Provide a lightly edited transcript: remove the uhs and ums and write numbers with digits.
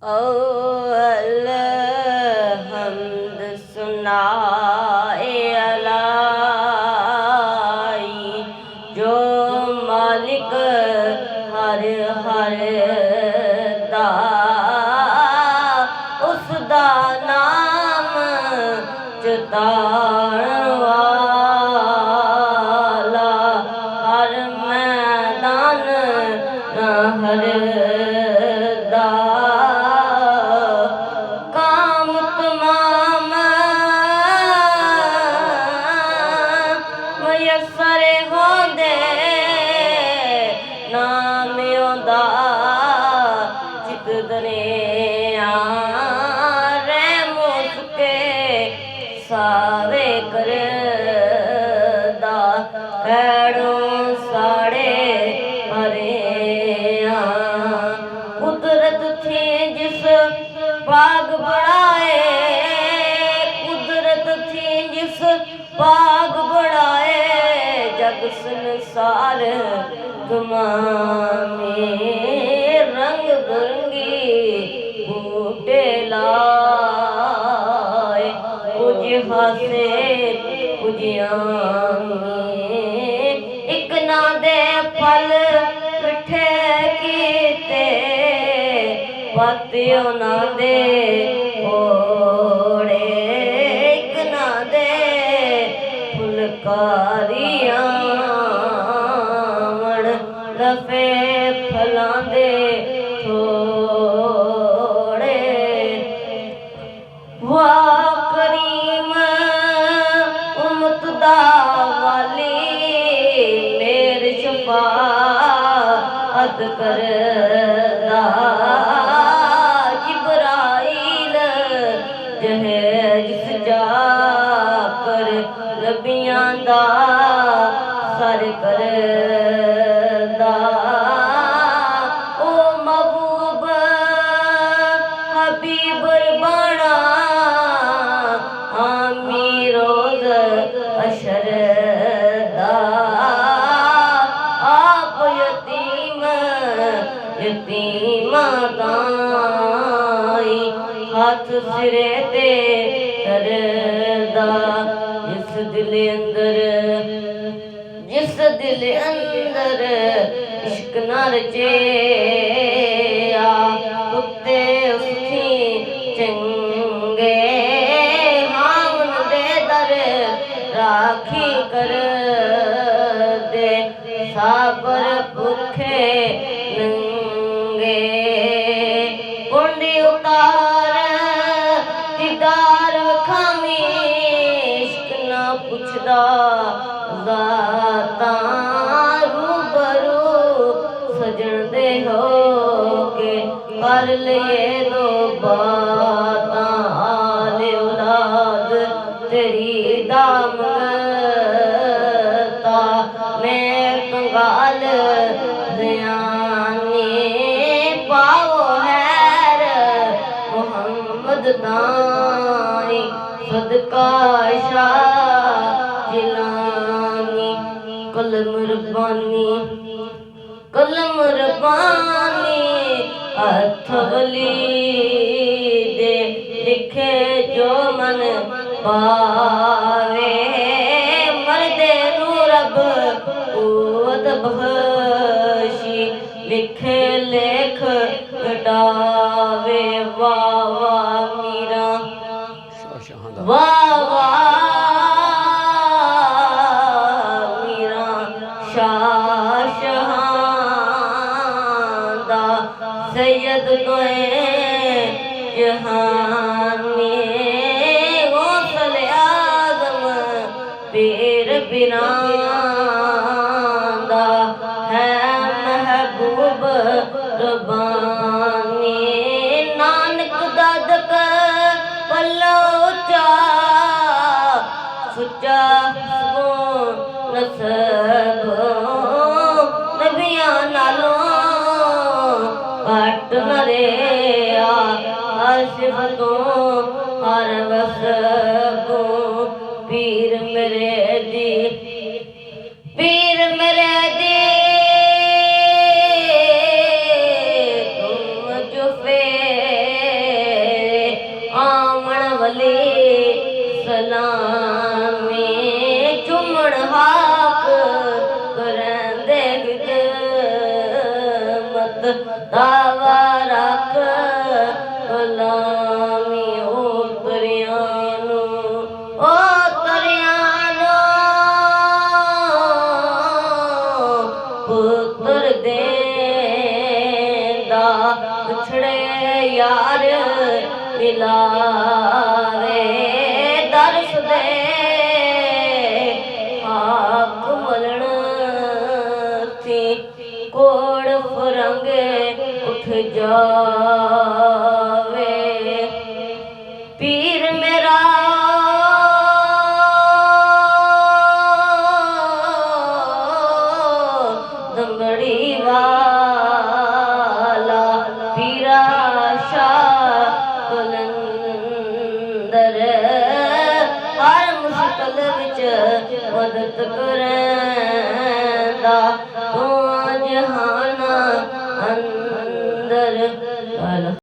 अलहम्द सुनाए अलाई जो मालिक हर हर दा उसदा नाम चिताण वाला हर मैदान हर मयसर होंदे नाम औंदा चित दरिया रहमो सुके सावे करदा पैड़ों साड़े हरिया कुदरत थी जिस बाग बढ़ाए कुदरत थी जिस बाग बढ़ाए जग संसार तुमामे रंग बिरंगी बूटे लाए कुछ हासे कुछ आमे एक ना दे फल मिठे कीते पातियों ना दे ओड़े एक ना दे फुलकारियां लफे फलां दे थोड़े वाह करीम उम्मत दा वाली मेर शफाअत करदा जिब्राइल जहेज सजा कर नबियां दा सर करदा ओ महबूब हबीब बना आमी रोज अशर दा आप यतीम यतीमा ताई हाथ सिरे ते करदा जिस दिल अंदर इश्क न रचेया कुत्ते उसकी चंगे हावन दे दर राखी कर दे साबर भूखे नंगे कुंडी उतार दीदार खामी इश्क न पुछदा ज़ाता रूबरू सजन दे हो के कर लिए दो बाता आले औलाद तेरी दामता मैं कंगाल दयानी पाओ हैर मोहम्मद ताई सदका शाह जिलानी कलम रबानी अथवली दे लिखे जो मन पावे मर्दे नू रब कुव्वत बख्शी लिखे लेख घटावे वाह वाह मीरा वाह वाह सैयद तोए जहानी गौसल आज़म पीर बिरांदा है महबूब रबानी नानक दादक पल्लो चा सुचा नसब नबियां नालों घट न रेया हर सिफतों हर वसबों पीर मेरे दी तुम जो फे वली सलामी चुमण हाक करंदे खिदमत दावा रख गुलामी ओ तरियानो पुत्र देंदा पिछड़े यार मिलावे दर्श दे हाक मलण थी कोड़ फरंगे उठ जावे पीर मेरा दमड़ी वाला पीरा शाह कलंदर हर मुश्किल विच मदद करदा तू जहां